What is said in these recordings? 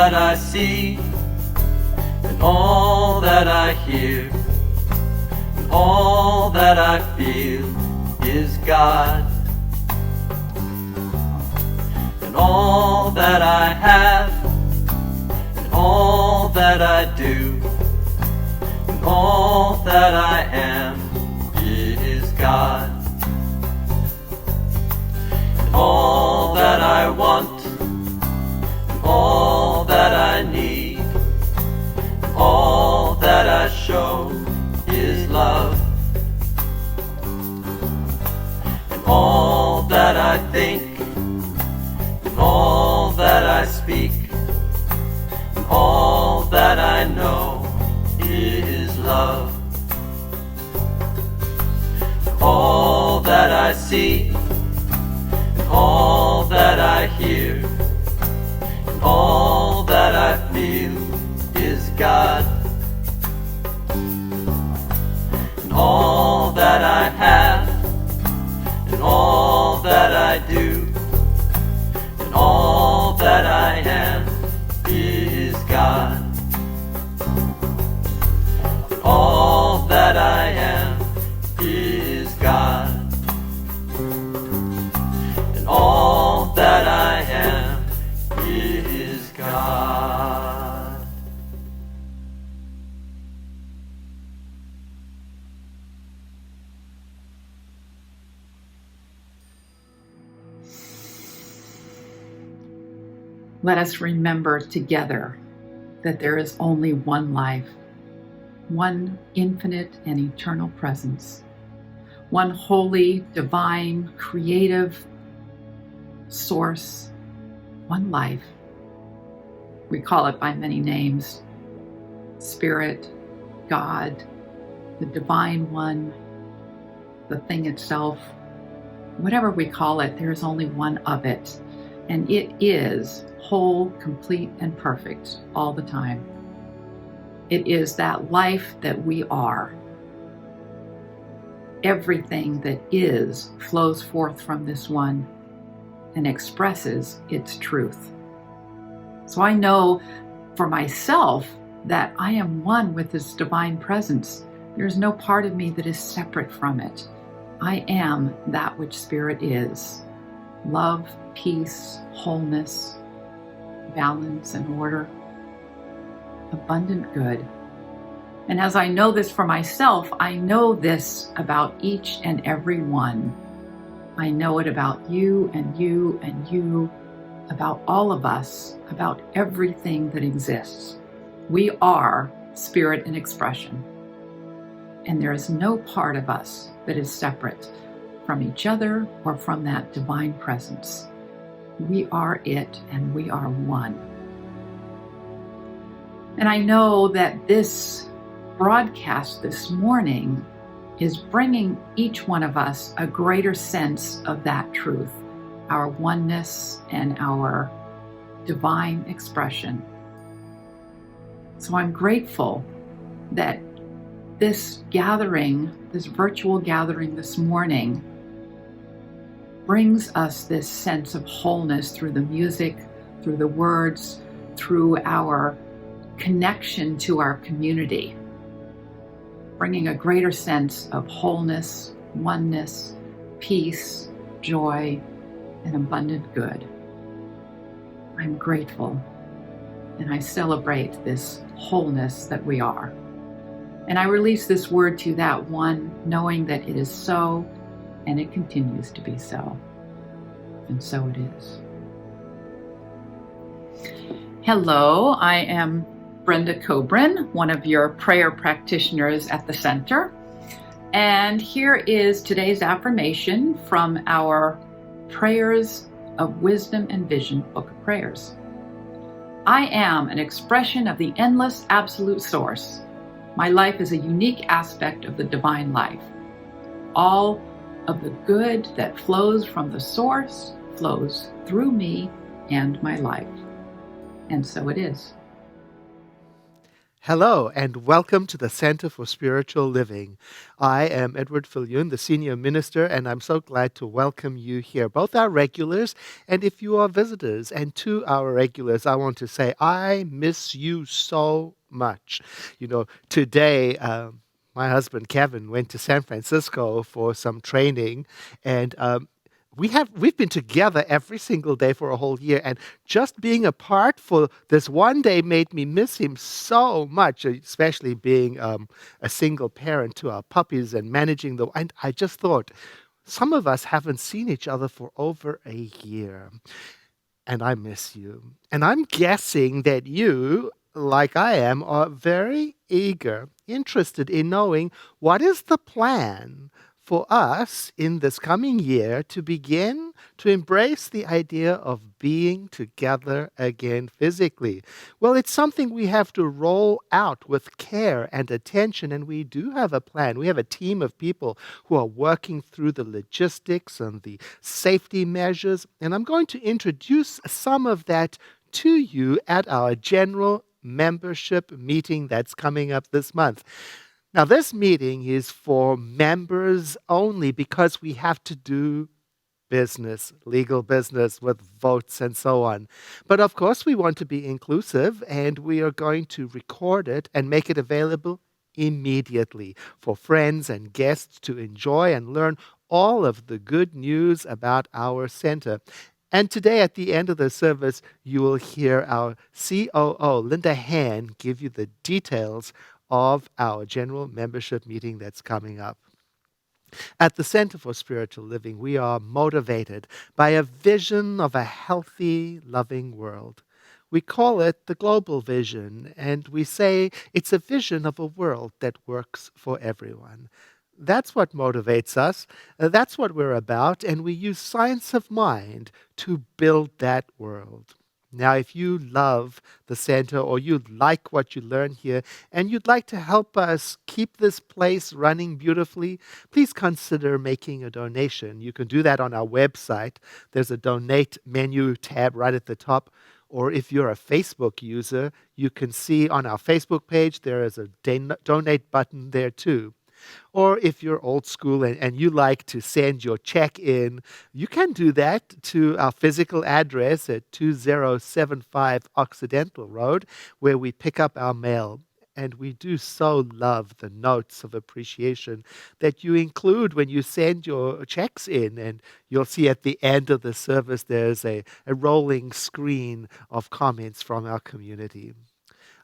that I see, and all that I hear, and all that I feel is God. And all that I have, and all that I do, and all that I am is God. And all that I want, and all that I need, and all that I show is love. And all that I think, and all that I speak, and all that I know is love. All that I see, and all that I hear, and all that I feel is God. And all that I have, and all that I do, and all that I am is God. And all that I am is God. And all that I am is God. Let us remember together that there is only one life, one infinite and eternal presence, one holy, divine, creative source, one life. We call it by many names: Spirit, God, the Divine One, the thing itself. Whatever we call it, there is only one of it, and it is whole, complete, and perfect all the time. It is that life that we are. Everything that is flows forth from this one and expresses its truth. So I know for myself that I am one with this divine presence. There's no part of me that is separate from it. I am that which Spirit is: love, peace, wholeness, balance and order, abundant good. And as I know this for myself, I know this about each and every one. I know it about you and you and you, about all of us, about everything that exists. We are spirit in expression. And there is no part of us that is separate from each other or from that divine presence. We are it, and we are one. And I know that this broadcast this morning is bringing each one of us a greater sense of that truth, our oneness and our divine expression. So I'm grateful that this gathering, this virtual gathering this morning, brings us this sense of wholeness through the music, through the words, through our connection to our community, bringing a greater sense of wholeness, oneness, peace, joy, and abundant good. I'm grateful, and I celebrate this wholeness that we are. And I release this word to that one, knowing that it is so, and it continues to be so. And so it is. Hello, I am Brenda Cobrin, one of your prayer practitioners at the center. And here is today's affirmation from our Prayers of Wisdom and Vision Book of Prayers. I am an expression of the endless absolute source. My life is a unique aspect of the divine life. All of the good that flows from the source flows through me and my life. And so it is. Hello, and welcome to the Center for Spiritual Living. I am Edward Viljoen, the Senior Minister, and I'm so glad to welcome you here, both our regulars and if you are visitors. And to our regulars, I want to say, I miss you so much. Today, my husband Kevin went to San Francisco for some training, and we've been together every single day for a whole year, and just being apart for this one day made me miss him so much, especially being a single parent to our puppies and managing the. And I just thought, some of us haven't seen each other for over a year, and I miss you. And I'm guessing that you, like I am, are very eager, interested in knowing what is the plan for us in this coming year to begin to embrace the idea of being together again physically. Well, it's something we have to roll out with care and attention, and we do have a plan. We have a team of people who are working through the logistics and the safety measures, and I'm going to introduce some of that to you at our general membership meeting that's coming up this month. Now, this meeting is for members only because we have to do business, legal business with votes and so on. But of course, we want to be inclusive, and we are going to record it and make it available immediately for friends and guests to enjoy and learn all of the good news about our center. And today, at the end of the service, you will hear our COO, Linda Han, give you the details of our general membership meeting that's coming up. At the Center for Spiritual Living, we are motivated by a vision of a healthy, loving world. We call it the global vision, and we say it's a vision of a world that works for everyone. That's what motivates us. That's what we're about, and we use science of mind to build that world. Now, if you love the center or you like what you learn here and you'd like to help us keep this place running beautifully, please consider making a donation. You can do that on our website. There's a donate menu tab right at the top. Or if you're a Facebook user, you can see on our Facebook page there is a donate button there too. Or if you're old school and you like to send your check in, you can do that to our physical address at 2075 Occidental Road, where we pick up our mail. And we do so love the notes of appreciation that you include when you send your checks in. And you'll see at the end of the service there's a rolling screen of comments from our community.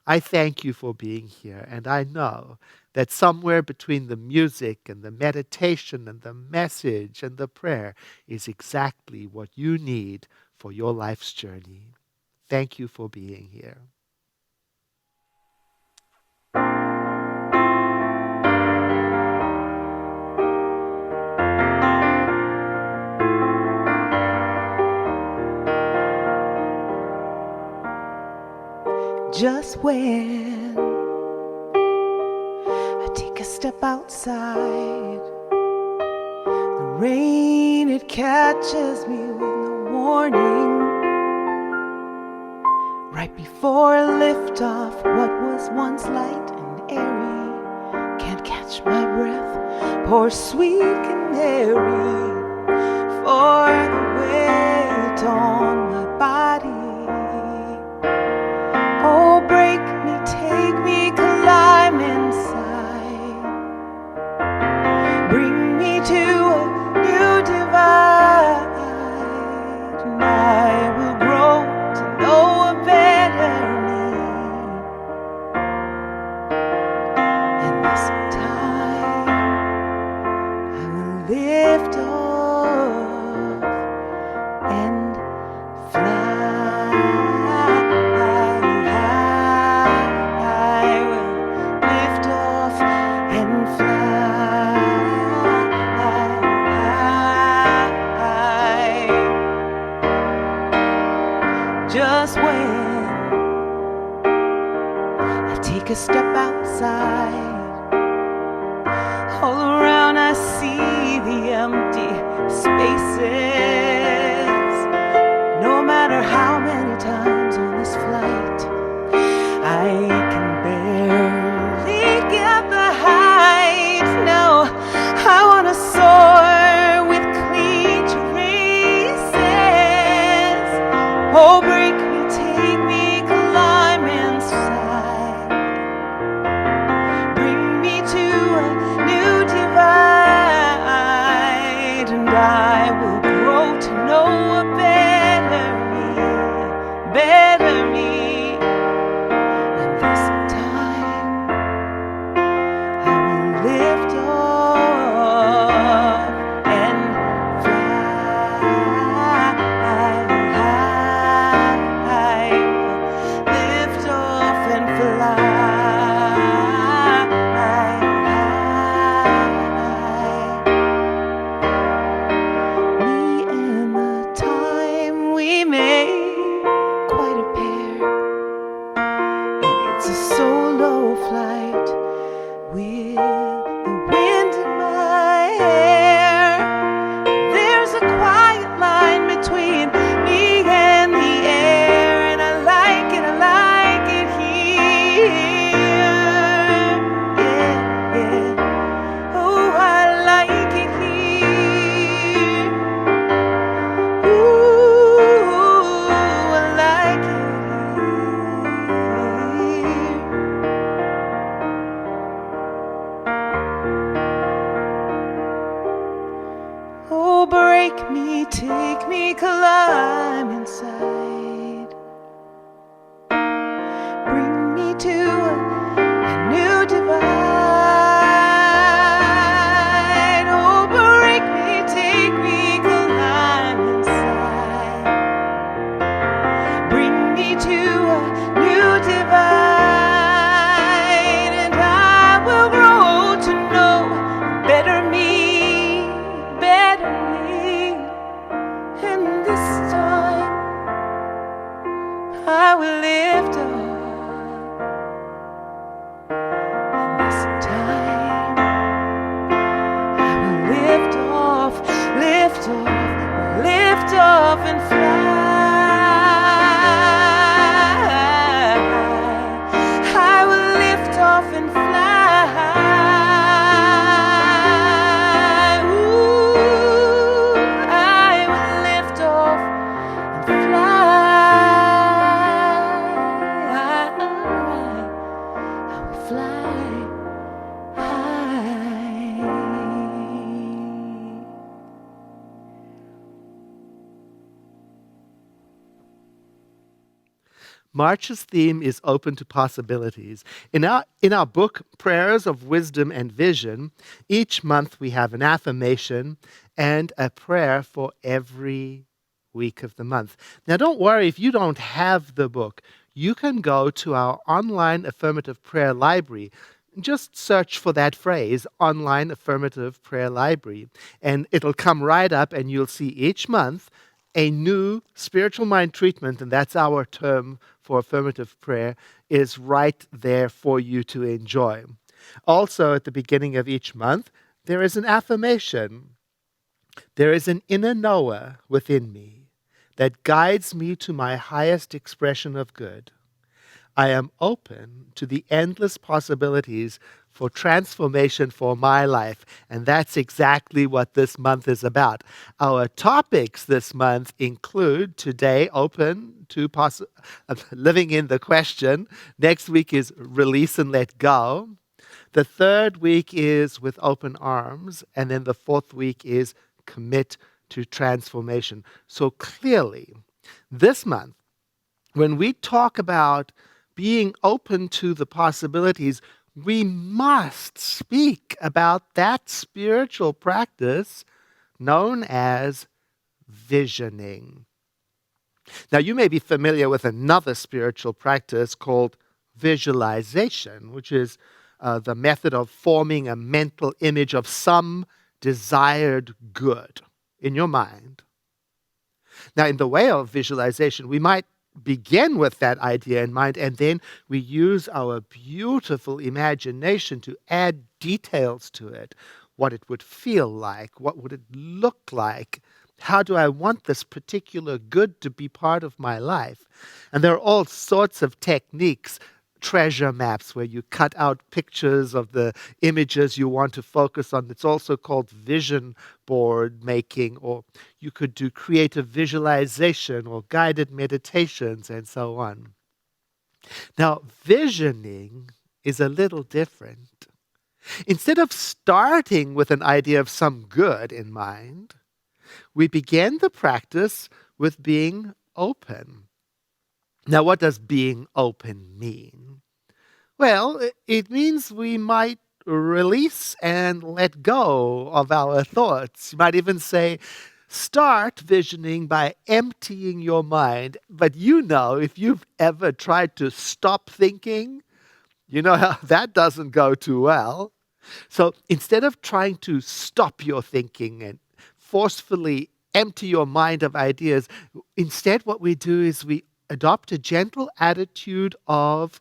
I thank you for being here, and I know that somewhere between the music and the meditation and the message and the prayer is exactly what you need for your life's journey. Thank you for being here. Just when I take a step outside, the rain, it catches me with no warning. Right before liftoff, what was once light and airy can't catch my breath, pour sweet canary for the weight on my body. Oh, break me, take me, climb inside. Bring me to a new divide. And I will grow to know a better me. And this time I will lift off and fly. Just when I take a step outside, all around I see the empty spaces. No matter how many times on this flight I can bear break me, take me, climb inside. Bring me to a new divide. Oh, break me, take me, climb inside. Bring me to a new divide, and I will grow to know better me, better me. And this time I will lift up. And this time I will lift off, lift off, lift off and fly. I will lift off and fly. Ooh, I will lift off and fly. I will fly high. March's theme is open to possibilities. In our book, Prayers of Wisdom and Vision, each month we have an affirmation and a prayer for every week of the month. Now, don't worry if you don't have the book. You can go to our online affirmative prayer library. Just search for that phrase, online affirmative prayer library, and it'll come right up, and you'll see each month a new spiritual mind treatment, and that's our term for affirmative prayer, is right there for you to enjoy. Also, at the beginning of each month, there is an affirmation. There is an inner knower within me that guides me to my highest expression of good. I am open to the endless possibilities for transformation for my life. And that's exactly what this month is about. Our topics this month include today, open to living in the question. Next week is release and let go. The third week is with open arms. And then the fourth week is commit to transformation. So clearly, this month, when we talk about being open to the possibilities, we must speak about that spiritual practice known as visioning. Now, you may be familiar with another spiritual practice called visualization, which is the method of forming a mental image of some desired good in your mind. Now, in the way of visualization, we might begin with that idea in mind, and then we use our beautiful imagination to add details to it. What it would feel like, what would it look like, how do I want this particular good to be part of my life? And there are all sorts of techniques, treasure maps, where you cut out pictures of the images you want to focus on. It's also called vision board making, or you could do creative visualization or guided meditations and so on. Now, visioning is a little different. Instead of starting with an idea of some good in mind, we begin the practice with being open. Now, what does being open mean? Well, it means we might release and let go of our thoughts. You might even say, start visioning by emptying your mind. But you know, if you've ever tried to stop thinking, you know how that doesn't go too well. So instead of trying to stop your thinking and forcefully empty your mind of ideas, instead what we do is we adopt a gentle attitude of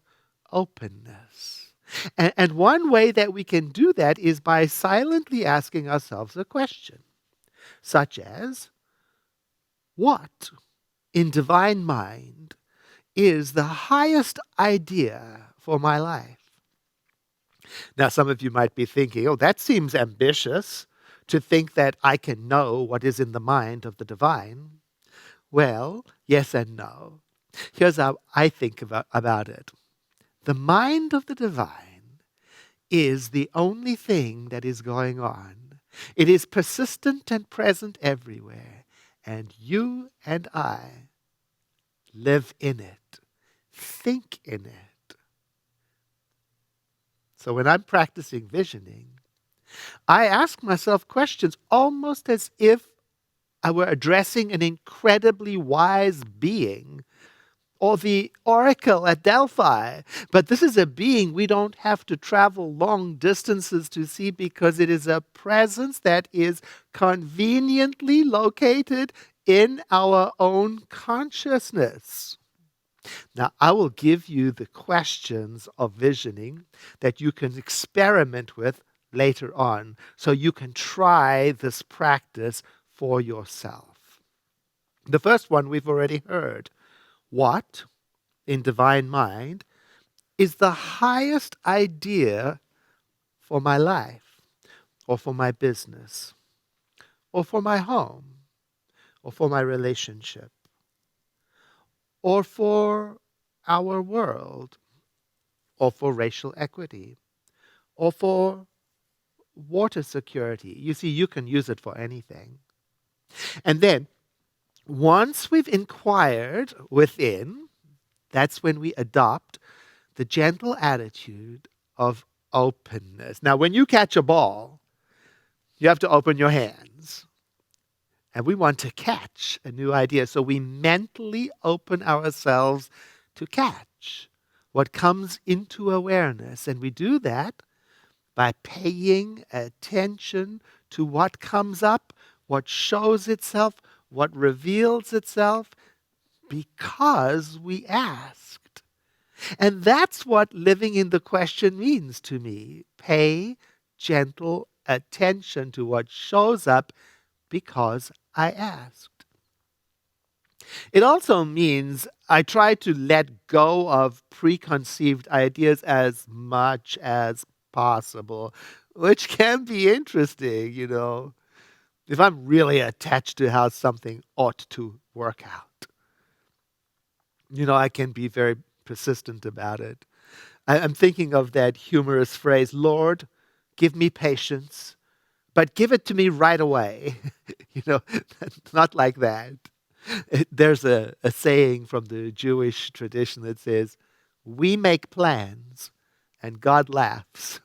openness. And one way that we can do that is by silently asking ourselves a question, such as, what in divine mind is the highest idea for my life? Now, some of you might be thinking, oh, that seems ambitious to think that I can know what is in the mind of the divine. Well, yes and no. Here's how I think about it. The mind of the divine is the only thing that is going on. It is persistent and present everywhere, and you and I live in it, think in it. So when I'm practicing visioning, I ask myself questions almost as if I were addressing an incredibly wise being or the oracle at Delphi. But this is a being we don't have to travel long distances to see because it is a presence that is conveniently located in our own consciousness. Now, I will give you the questions of visioning that you can experiment with later on so you can try this practice for yourself. The first one we've already heard. What, in divine mind, is the highest idea for my life, or for my business, or for my home, or for my relationship, or for our world, or for racial equity, or for water security? You see, you can use it for anything. And then, once we've inquired within, that's when we adopt the gentle attitude of openness. Now, when you catch a ball, you have to open your hands. And we want to catch a new idea. So we mentally open ourselves to catch what comes into awareness. And we do that by paying attention to what comes up, what shows itself, what reveals itself, because we asked. And that's what living in the question means to me. Pay gentle attention to what shows up because I asked. It also means I try to let go of preconceived ideas as much as possible, which can be interesting, if I'm really attached to how something ought to work out. I can be very persistent about it. I'm thinking of that humorous phrase, Lord, give me patience, but give it to me right away. Not like that. There's a saying from the Jewish tradition that says, we make plans and God laughs.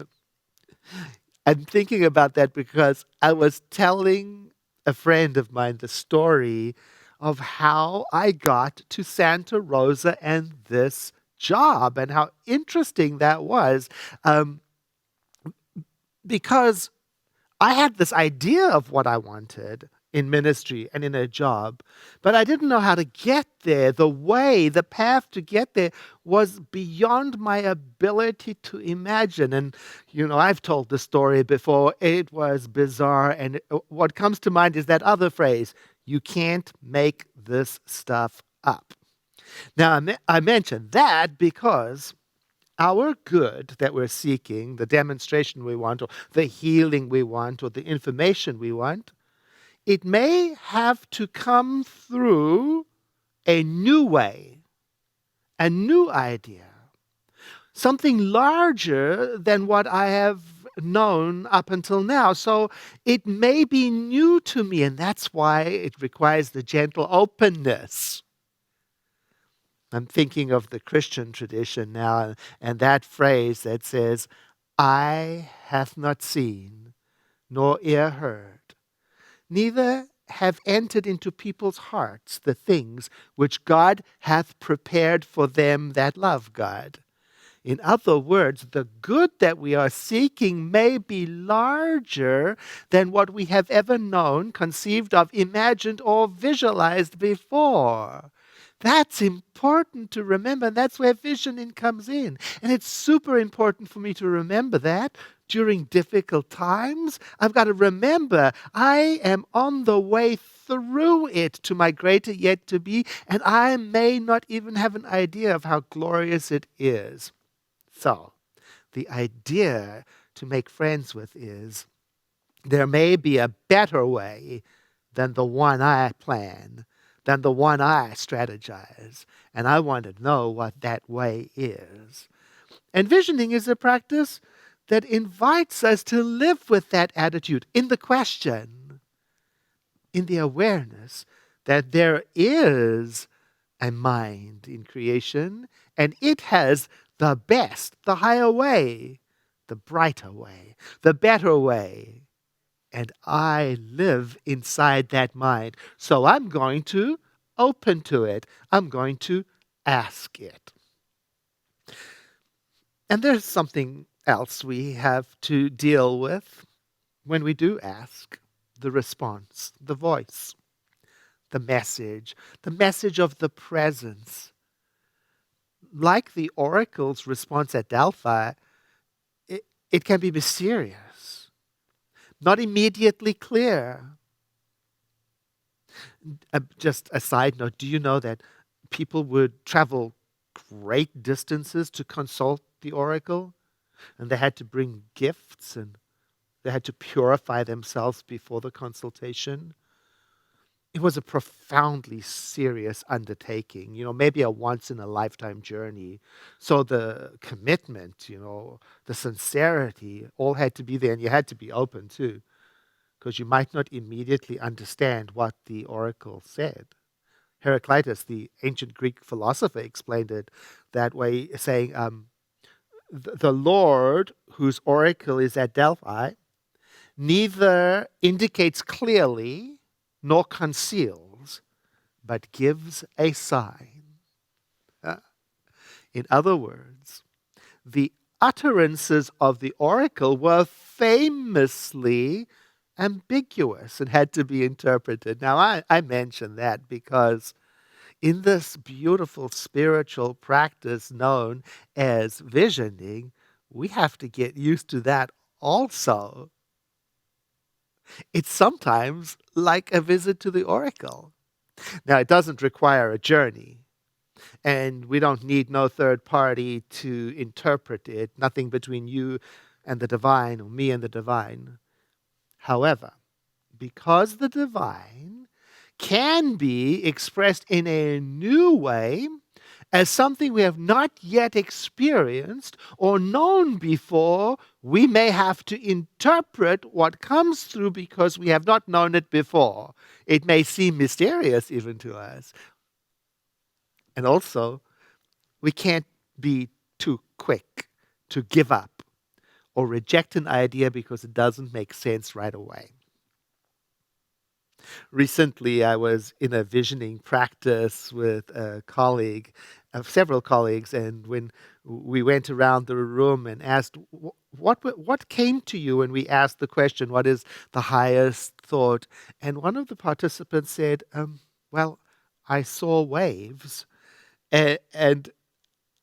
I'm thinking about that because I was telling a friend of mine the story of how I got to Santa Rosa and this job and how interesting that was. Because I had this idea of what I wanted in ministry and in a job, but I didn't know how to get there. The path to get there was beyond my ability to imagine. And, I've told the story before. It was bizarre. And what comes to mind is that other phrase, you can't make this stuff up. Now, I mention that because our good that we're seeking, the demonstration we want, or the healing we want, or the information we want, it may have to come through a new way, a new idea, something larger than what I have known up until now. So it may be new to me, and that's why it requires the gentle openness. I'm thinking of the Christian tradition now, and that phrase that says, eye hath not seen, nor ear heard, neither have entered into people's hearts the things which God hath prepared for them that love God. In other words, the good that we are seeking may be larger than what we have ever known, conceived of, imagined, or visualized before. That's important to remember, and that's where visioning comes in. And it's super important for me to remember that during difficult times. I've got to remember I am on the way through it to my greater yet to be, and I may not even have an idea of how glorious it is. So, the idea to make friends with is there may be a better way than the one I plan, than the one I strategize. And I want to know what that way is. And visioning is a practice that invites us to live with that attitude in the question, in the awareness that there is a mind in creation and it has the best, the higher way, the brighter way, the better way. And I live inside that mind. So I'm going to open to it. I'm going to ask it. And there's something else we have to deal with when we do ask: the response, the voice, the message of the presence. Like the oracle's response at Delphi, it can be mysterious, not immediately clear. Just a side note, do you know that people would travel great distances to consult the oracle? And they had to bring gifts and they had to purify themselves before the consultation. It was a profoundly serious undertaking, maybe a once in a lifetime journey. So the commitment, the sincerity all had to be there, and you had to be open too, because you might not immediately understand what the oracle said. Heraclitus, the ancient Greek philosopher, explained it that way, saying, the Lord, whose oracle is at Delphi, neither indicates clearly nor conceals, but gives a sign. In other words, the utterances of the oracle were famously ambiguous and had to be interpreted. Now, I mention that because in this beautiful spiritual practice known as visioning, we have to get used to that also. It's sometimes like a visit to the oracle. Now, it doesn't require a journey, and we don't need no third party to interpret it, nothing between you and the divine or me and the divine. However, because the divine can be expressed in a new way as something we have not yet experienced or known before, we may have to interpret what comes through because we have not known it before. It may seem mysterious even to us. And also, we can't be too quick to give up or reject an idea because it doesn't make sense right away. Recently, I was in a visioning practice with a colleague, several colleagues, and when we went around the room and asked, what came to you when we asked the question, what is the highest thought? And one of the participants said, well, I saw waves. And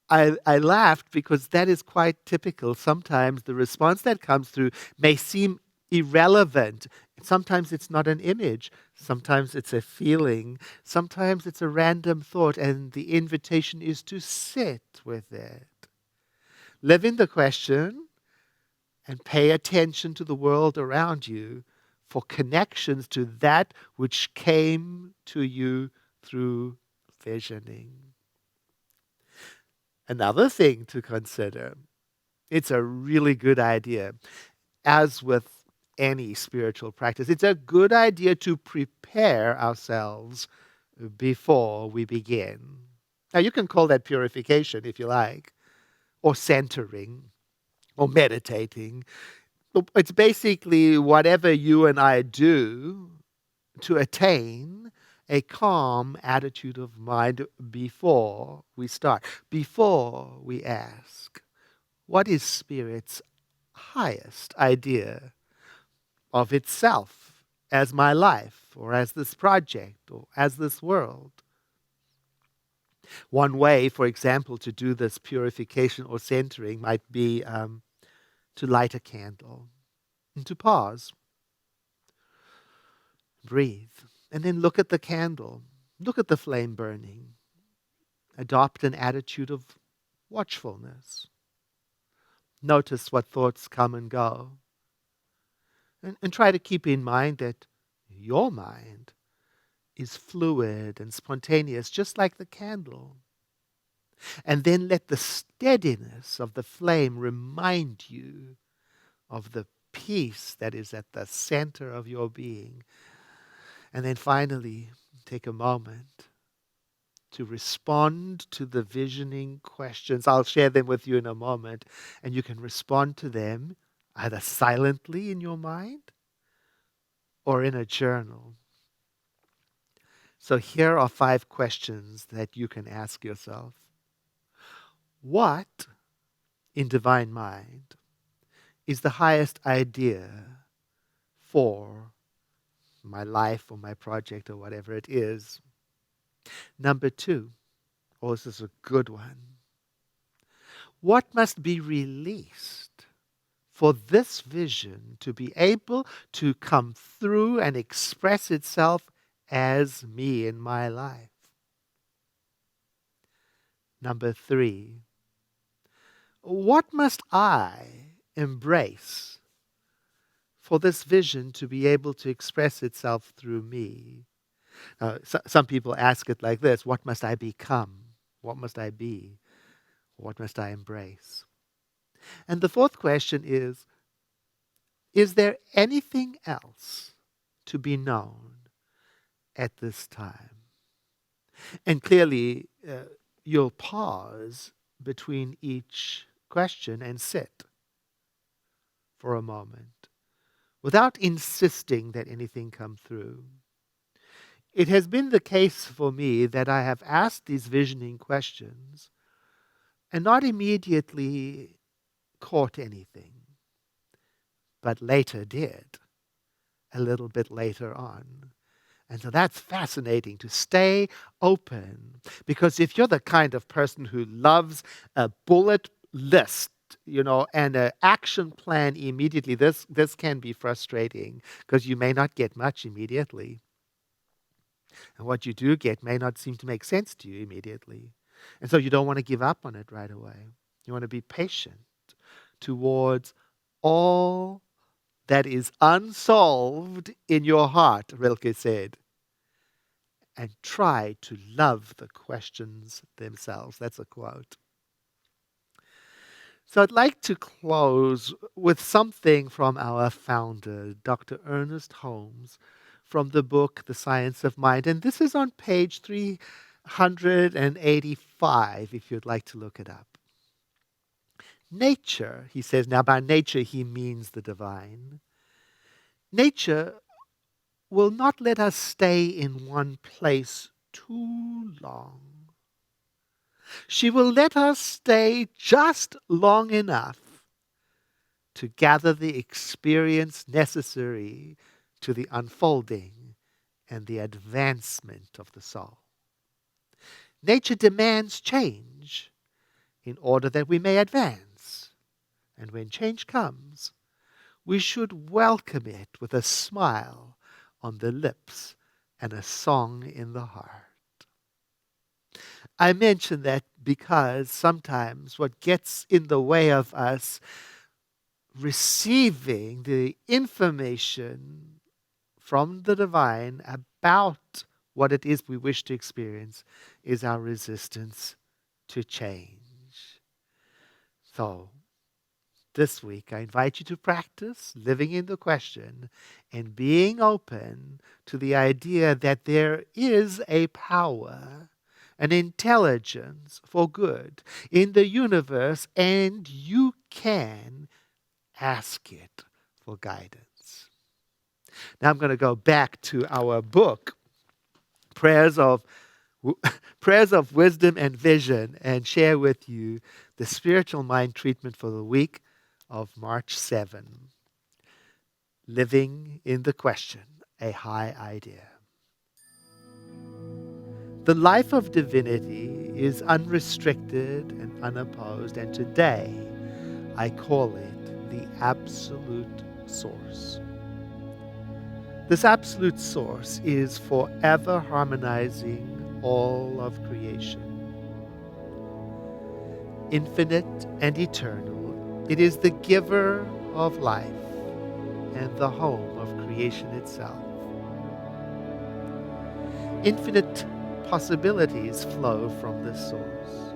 I laughed because that is quite typical. Sometimes the response that comes through may seem irrelevant. Sometimes it's not an image. Sometimes it's a feeling. Sometimes it's a random thought, and the invitation is to sit with it. Live in the question and pay attention to the world around you for connections to that which came to you through visioning. Another thing to consider, it's a really good idea, as with any spiritual practice, it's a good idea to prepare ourselves before we begin. Now, you can call that purification if you like, or centering, or meditating. It's basically whatever you and I do to attain a calm attitude of mind before we start, before we ask, what is Spirit's highest idea of itself as my life, or as this project, or as this world? One way, for example, to do this purification or centering might be to light a candle and to pause, breathe, and then look at the candle. Look at the flame burning. Adopt an attitude of watchfulness. Notice what thoughts come and go. And try to keep in mind that your mind is fluid and spontaneous, just like the candle. And then let the steadiness of the flame remind you of the peace that is at the center of your being. And then finally, take a moment to respond to the visioning questions. I'll share them with you in a moment, and you can respond to them either silently in your mind or in a journal. So here are 5 questions that you can ask yourself. What, in divine mind, is the highest idea for my life or my project or whatever it is? Number 2, this is a good one. What must be released for this vision to be able to come through and express itself as me in my life? Number 3, what must I embrace for this vision to be able to express itself through me? Some people ask it like this: what must I become? What must I be? What must I embrace? And the 4th question is there anything else to be known at this time? And clearly, you'll pause between each question and sit for a moment without insisting that anything come through. It has been the case for me that I have asked these visioning questions and not immediately caught anything, but later did, a little bit later on. And so that's fascinating, to stay open. Because if you're the kind of person who loves a bullet list, and an action plan immediately, this can be frustrating because you may not get much immediately. And what you do get may not seem to make sense to you immediately. And so you don't want to give up on it right away. You want to be patient towards all that is unsolved in your heart, Rilke said, and try to love the questions themselves. That's a quote. So I'd like to close with something from our founder, Dr. Ernest Holmes, from the book, The Science of Mind. And this is on page 385, if you'd like to look it up. Nature, he says, now by nature he means the divine. Nature will not let us stay in one place too long. She will let us stay just long enough to gather the experience necessary to the unfolding and the advancement of the soul. Nature demands change in order that we may advance. And when change comes, we should welcome it with a smile on the lips and a song in the heart. I mention that because sometimes what gets in the way of us receiving the information from the divine about what it is we wish to experience is our resistance to change. So, this week, I invite you to practice living in the question and being open to the idea that there is a power, an intelligence for good in the universe, and you can ask it for guidance. Now I'm going to go back to our book, Prayers of Wisdom and Vision, and share with you the spiritual mind treatment for the week of March 7. Living in the question, a high idea. The life of divinity is unrestricted and unopposed, and today I call it the absolute source. This absolute source is forever harmonizing all of creation. Infinite and eternal, it is the giver of life and the home of creation itself. Infinite possibilities flow from this source,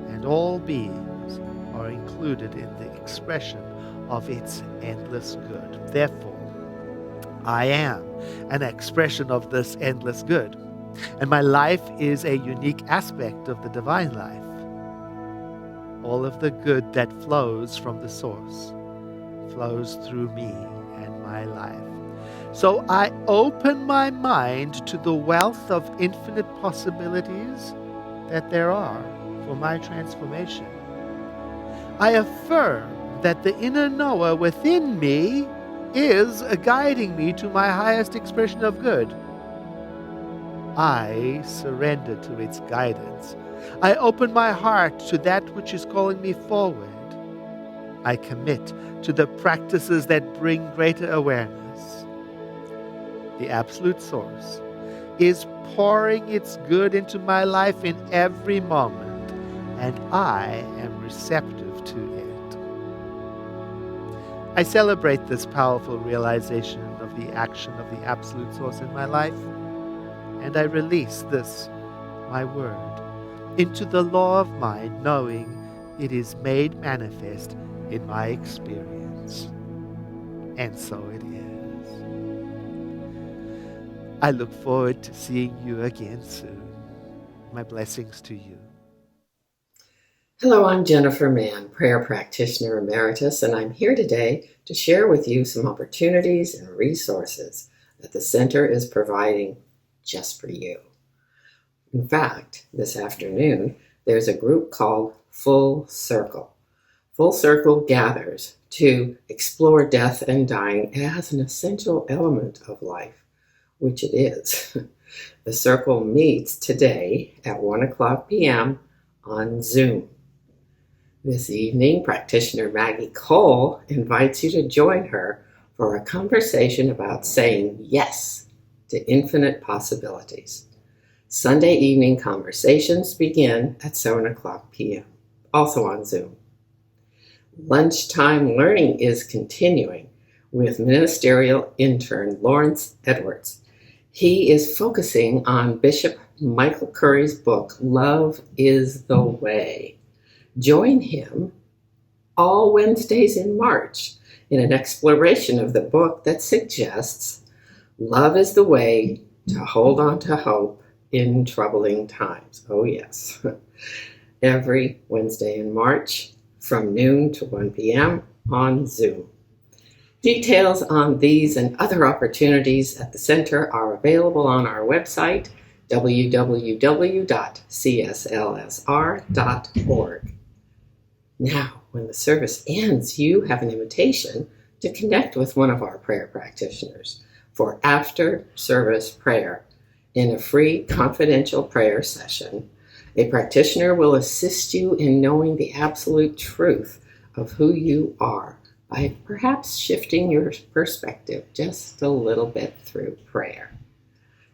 and all beings are included in the expression of its endless good. Therefore, I am an expression of this endless good, and my life is a unique aspect of the divine life. All of the good that flows from the source flows through me and my life. So I open my mind to the wealth of infinite possibilities that there are for my transformation. I affirm that the inner knower within me is guiding me to my highest expression of good. I surrender to its guidance. I open my heart to that which is calling me forward. I commit to the practices that bring greater awareness. The Absolute Source is pouring its good into my life in every moment, and I am receptive to it. I celebrate this powerful realization of the action of the Absolute Source in my life, and I release this, my word, into the law of mind, knowing it is made manifest in my experience. And so it is. I look forward to seeing you again soon. My blessings to you. Hello, I'm Jennifer Mann, Prayer Practitioner Emeritus, and I'm here today to share with you some opportunities and resources that the Center is providing just for you. In fact, this afternoon, there's a group called Full Circle. Full Circle gathers to explore death and dying as an essential element of life, which it is. The circle meets today at 1:00 p.m. on Zoom. This evening, practitioner Maggie Cole invites you to join her for a conversation about saying yes to infinite possibilities. Sunday evening conversations begin at 7:00 p.m., also on Zoom. Lunchtime learning is continuing with ministerial intern Lawrence Edwards. He is focusing on Bishop Michael Curry's book, Love is the Way. Join him all Wednesdays in March in an exploration of the book that suggests love is the way to hold on to hope in troubling times. Oh, yes. Every Wednesday in March from noon to 1 p.m. on Zoom. Details on these and other opportunities at the Center are available on our website, www.cslsr.org. Now, when the service ends, you have an invitation to connect with one of our prayer practitioners for after-service prayer. In a free confidential prayer session, a practitioner will assist you in knowing the absolute truth of who you are by perhaps shifting your perspective just a little bit through prayer.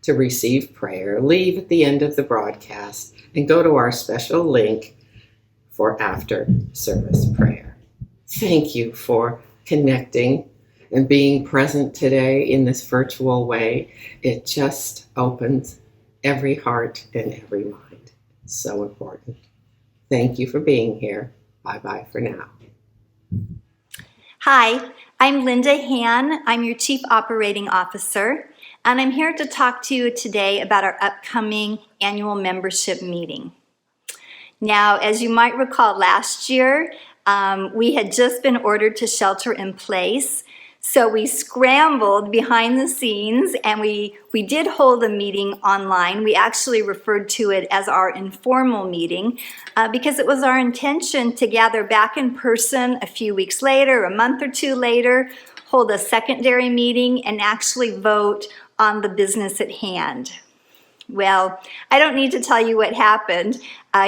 To receive prayer, leave at the end of the broadcast and go to our special link for after-service prayer. Thank you for connecting and being present today in this virtual way. It just opens every heart and every mind. It's so important. Thank you for being here. Bye-bye for now. Hi, I'm Linda Han. I'm your Chief Operating Officer, and I'm here to talk to you today about our upcoming annual membership meeting. Now, as you might recall, last year, we had just been ordered to shelter in place. So we scrambled behind the scenes and we did hold a meeting online. We actually referred to it as our informal meeting because it was our intention to gather back in person a few weeks later, a month or two later, hold a secondary meeting and actually vote on the business at hand. Well, I don't need to tell you what happened.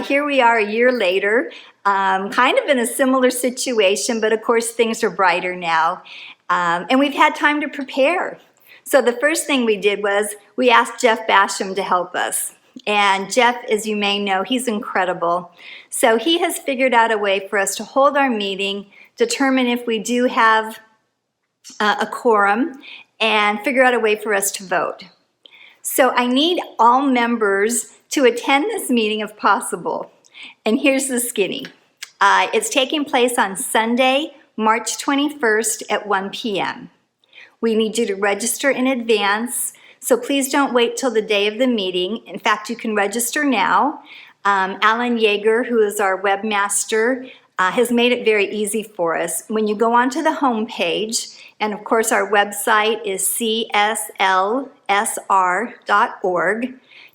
Here we are a year later, kind of in a similar situation, but of course things are brighter now. And we've had time to prepare. So the first thing we did was we asked Jeff Basham to help us. And Jeff, as you may know, he's incredible. So he has figured out a way for us to hold our meeting, determine if we do have a quorum, and figure out a way for us to vote. So I need all members to attend this meeting if possible. And here's the skinny. It's taking place on Sunday, March 21st at 1 p.m. We need you to register in advance, so please don't wait till the day of the meeting. In fact, you can register now. Alan Yeager, who is our webmaster, has made it very easy for us. When you go onto the homepage, and of course our website is CSLSR.org,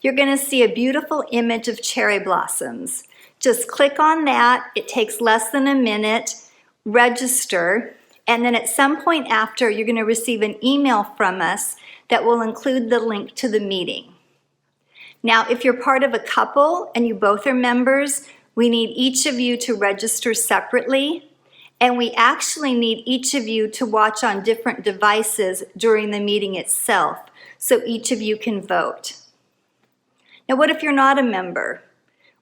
you're going to see a beautiful image of cherry blossoms. Just click on that. It takes less than a minute. Register, and then at some point after, you're going to receive an email from us that will include the link to the meeting. Now, if you're part of a couple and you both are members, we need each of you to register separately, and we actually need each of you to watch on different devices during the meeting itself, so each of you can vote. Now, what if you're not a member?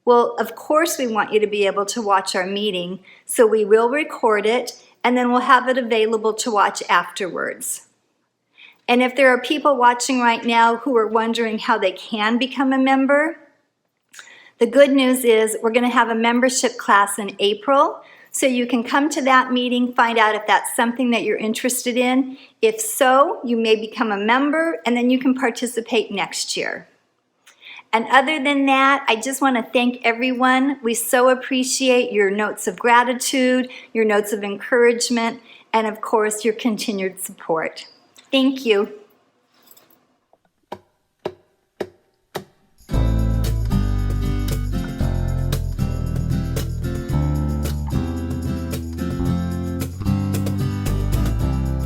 Well, of course we want you to be able to watch our meeting, so we will record it, and then we'll have it available to watch afterwards. And if there are people watching right now who are wondering how they can become a member, the good news is we're going to have a membership class in April, so you can come to that meeting, find out if that's something that you're interested in. If so, you may become a member, and then you can participate next year. And other than that, I just want to thank everyone. We so appreciate your notes of gratitude, your notes of encouragement, and of course, your continued support. Thank you.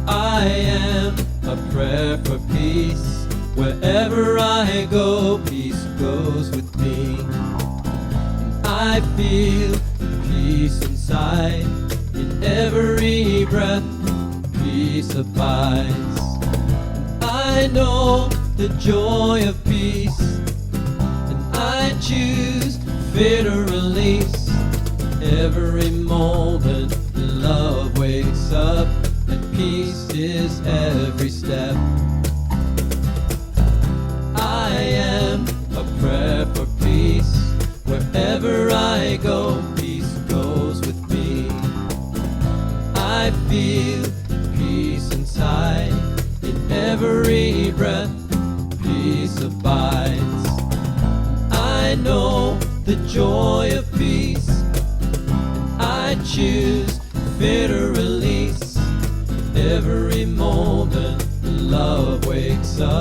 I am a prayer for peace. Wherever I go, peace goes with me. And I feel peace inside. In every breath, peace abides. And I know the joy of peace. And I choose fear to release. Every moment, love wakes up. And peace is every step. I am a prayer for peace. Wherever I go, peace goes with me. I feel peace inside. In every breath, peace abides. I know the joy of peace. And I choose fear to release. Every moment, love wakes up.